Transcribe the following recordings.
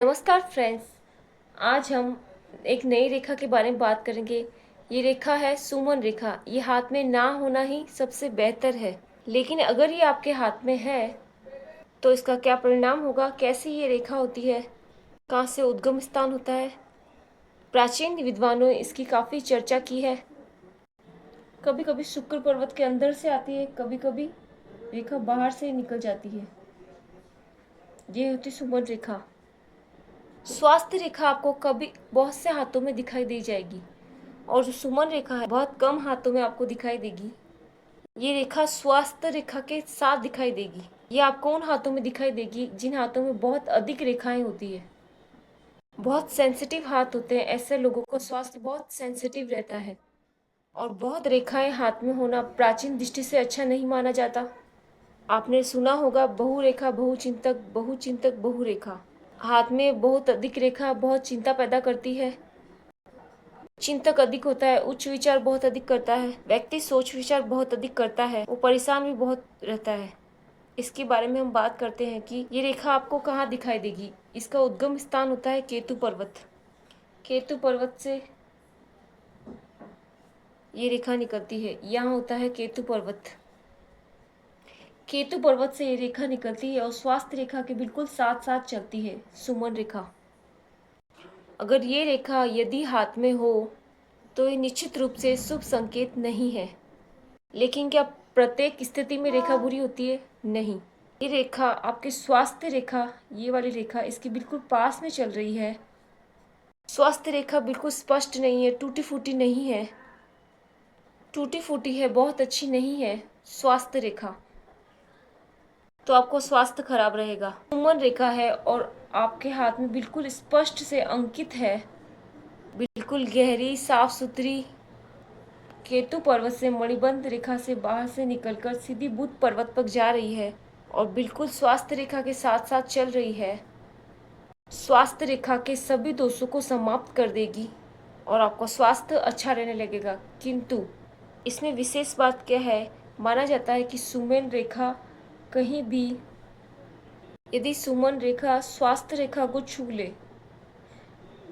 नमस्कार फ्रेंड्स। आज हम एक नई रेखा के बारे में बात करेंगे। ये रेखा है सुमन रेखा। ये हाथ में ना होना ही सबसे बेहतर है, लेकिन अगर ये आपके हाथ में है तो इसका क्या परिणाम होगा, कैसी ये रेखा होती है, कहाँ से उद्गम स्थान होता है। प्राचीन विद्वानों ने इसकी काफ़ी चर्चा की है। कभी कभी शुक्र पर्वत के अंदर से आती है, कभी कभी रेखा बाहर से निकल जाती है। ये होती सुमन रेखा। स्वास्थ्य रेखा आपको कभी बहुत से हाथों में दिखाई दे जाएगी, और जो सुमन रेखा है बहुत कम हाथों में आपको दिखाई देगी। ये रेखा स्वास्थ्य रेखा के साथ दिखाई देगी। ये आपको उन हाथों में दिखाई देगी जिन हाथों में बहुत अधिक रेखाएं होती है। बहुत सेंसिटिव हाथ होते हैं, ऐसे लोगों का स्वास्थ्य बहुत सेंसिटिव रहता है। और बहुत रेखाएं हाथ में होना प्राचीन दृष्टि से अच्छा नहीं माना जाता। आपने सुना होगा बहुरेखा बहुचिंतक, बहुचिंतक बहुरेखा। हाथ में बहुत अधिक रेखा बहुत चिंता पैदा करती है। चिंतक अधिक होता है, उच्च विचार बहुत अधिक करता है, व्यक्ति सोच विचार बहुत अधिक करता है, वो परेशान भी बहुत रहता है। इसके बारे में हम बात करते हैं कि ये रेखा आपको कहाँ दिखाई देगी। इसका उद्गम स्थान होता है केतु पर्वत। केतु पर्वत से ये रेखा निकलती है, यहाँ होता है केतु पर्वत। केतु पर्वत से ये रेखा निकलती है और स्वास्थ्य रेखा के बिल्कुल साथ साथ चलती है सुमन रेखा। अगर ये रेखा यदि हाथ में हो तो ये निश्चित रूप से शुभ संकेत नहीं है। लेकिन क्या प्रत्येक स्थिति में रेखा बुरी होती है? नहीं। ये रेखा आपके स्वास्थ्य रेखा, ये वाली रेखा इसके बिल्कुल पास में चल रही है। स्वास्थ्य रेखा बिल्कुल स्पष्ट नहीं है, टूटी फूटी नहीं है। टूटी फूटी है, बहुत अच्छी नहीं है स्वास्थ्य रेखा, तो आपको स्वास्थ्य खराब रहेगा। सुमन रेखा है और आपके हाथ में बिल्कुल स्पष्ट से अंकित है, बिल्कुल गहरी साफ सुथरी। केतु पर्वत से मणिबंध रेखा से बाहर से निकलकर सीधी बुध पर्वत पर जा रही है और बिल्कुल स्वास्थ्य रेखा के साथ साथ चल रही है। स्वास्थ्य रेखा के सभी दोषों को समाप्त कर देगी और आपका स्वास्थ्य अच्छा रहने लगेगा। किंतु इसमें विशेष बात क्या है, माना जाता है कि सुमन रेखा कहीं भी, यदि सुमन रेखा स्वास्थ्य रेखा को छू ले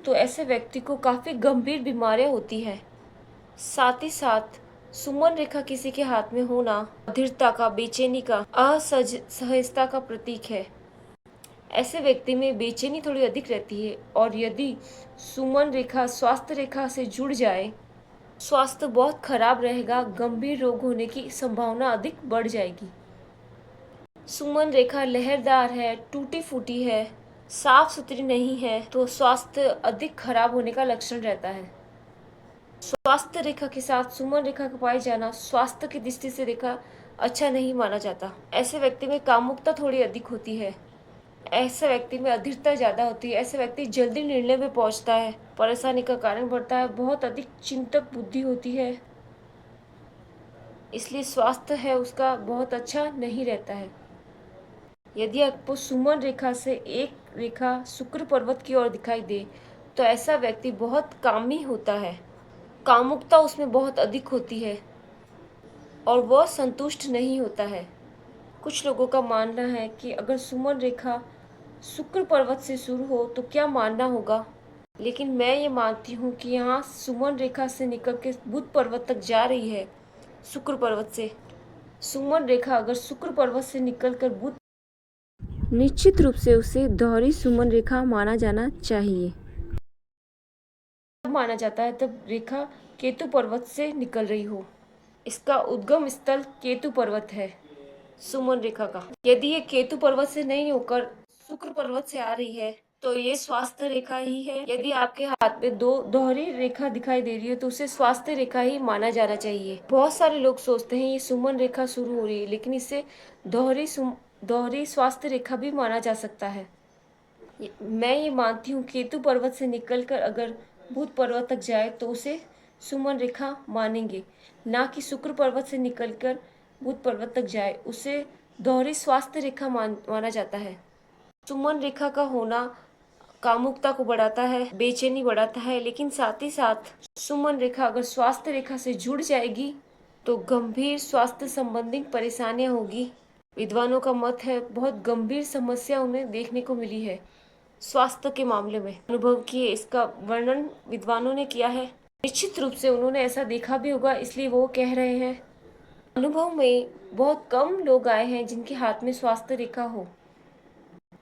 तो ऐसे व्यक्ति को काफ़ी गंभीर बीमारियां होती है। साथ ही साथ सुमन रेखा किसी के हाथ में होना अधीरता का, बेचैनी का, असहजता का प्रतीक है। ऐसे व्यक्ति में बेचैनी थोड़ी अधिक रहती है, और यदि सुमन रेखा स्वास्थ्य रेखा से जुड़ जाए, स्वास्थ्य बहुत खराब रहेगा, गंभीर रोग होने की संभावना अधिक बढ़ जाएगी। सुमन रेखा लहरदार है, टूटी फूटी है, साफ सुथरी नहीं है, तो स्वास्थ्य अधिक खराब होने का लक्षण रहता है। स्वास्थ्य रेखा के साथ सुमन रेखा का पाए जाना स्वास्थ्य की दृष्टि से रेखा अच्छा नहीं माना जाता। ऐसे व्यक्ति में कामुकता थोड़ी अधिक होती है, ऐसे व्यक्ति में अधीरता ज्यादा होती है, ऐसे व्यक्ति जल्दी निर्णय में पहुंचता है, परेशानी का कारण बढ़ता है, बहुत अधिक चिंतक बुद्धि होती है, इसलिए स्वास्थ्य है उसका बहुत अच्छा नहीं रहता है। यदि आपको सुमन रेखा से एक रेखा शुक्र पर्वत की ओर दिखाई दे तो ऐसा व्यक्ति बहुत कामी होता है, कामुकता उसमें बहुत अधिक होती है और वह संतुष्ट नहीं होता है। कुछ लोगों का मानना है कि अगर सुमन रेखा शुक्र पर्वत से शुरू हो तो क्या मानना होगा, लेकिन मैं ये मानती हूँ कि यहाँ सुमन रेखा से निकल के बुध पर्वत तक जा रही है। शुक्र पर्वत से सुमन रेखा अगर शुक्र पर्वत से निकलकर बुध, निश्चित रूप से उसे दोहरी सुमन रेखा माना जाना चाहिए। माना जाता है तब रेखा केतु पर्वत से निकल रही हो। इसका उद्गम स्थल केतु पर्वत है सुमन रेखा का। यदि ये केतु पर्वत से नहीं होकर शुक्र पर्वत से आ रही है तो ये स्वास्थ्य रेखा ही है। यदि आपके हाथ में दो दोहरी रेखा दिखाई दे रही है तो उसे स्वास्थ्य रेखा ही माना जाना चाहिए। बहुत सारे लोग सोचते हैं ये सुमन रेखा शुरू हो रही है, लेकिन इसे दोहरी स्वास्थ्य रेखा भी माना जा सकता है। मैं ये मानती हूँ केतु पर्वत से निकलकर अगर बुध पर्वत तक जाए तो उसे सुमन रेखा मानेंगे, ना कि शुक्र पर्वत से निकलकर बुध पर्वत तक जाए उसे दोहरी स्वास्थ्य रेखा माना जाता है। सुमन रेखा का होना कामुकता को बढ़ाता है, बेचैनी बढ़ाता है, लेकिन साथ ही साथ सुमन रेखा अगर स्वास्थ्य रेखा से जुड़ जाएगी तो गंभीर स्वास्थ्य संबंधी परेशानियां होगी। विद्वानों का मत है बहुत गंभीर समस्या उन्हें देखने को मिली है। स्वास्थ्य के मामले में अनुभव किए, इसका वर्णन विद्वानों ने किया है। निश्चित रूप से उन्होंने ऐसा देखा भी होगा, इसलिए वो कह रहे हैं। अनुभव में बहुत कम लोग आए हैं जिनके हाथ में स्वास्थ्य रेखा हो।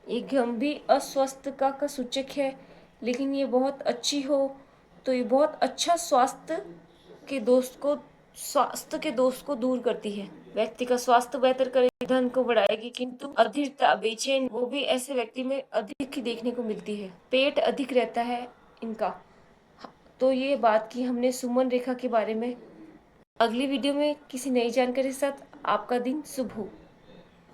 ये गंभीर अस्वस्थता का सूचक है, लेकिन ये बहुत अच्छी हो तो ये बहुत अच्छा स्वास्थ्य के दोस्त को दूर करती है। व्यक्ति का स्वास्थ्य बेहतर करेगी, धन को बढ़ाएगी, किंतु अधीरता, बेचैन, वो भी ऐसे व्यक्ति में अधिक ही देखने को मिलती है। पेट अधिक रहता है इनका। तो ये बात की हमने सुमन रेखा के बारे में। अगली वीडियो में किसी नई जानकारी के साथ। आपका दिन शुभ हो।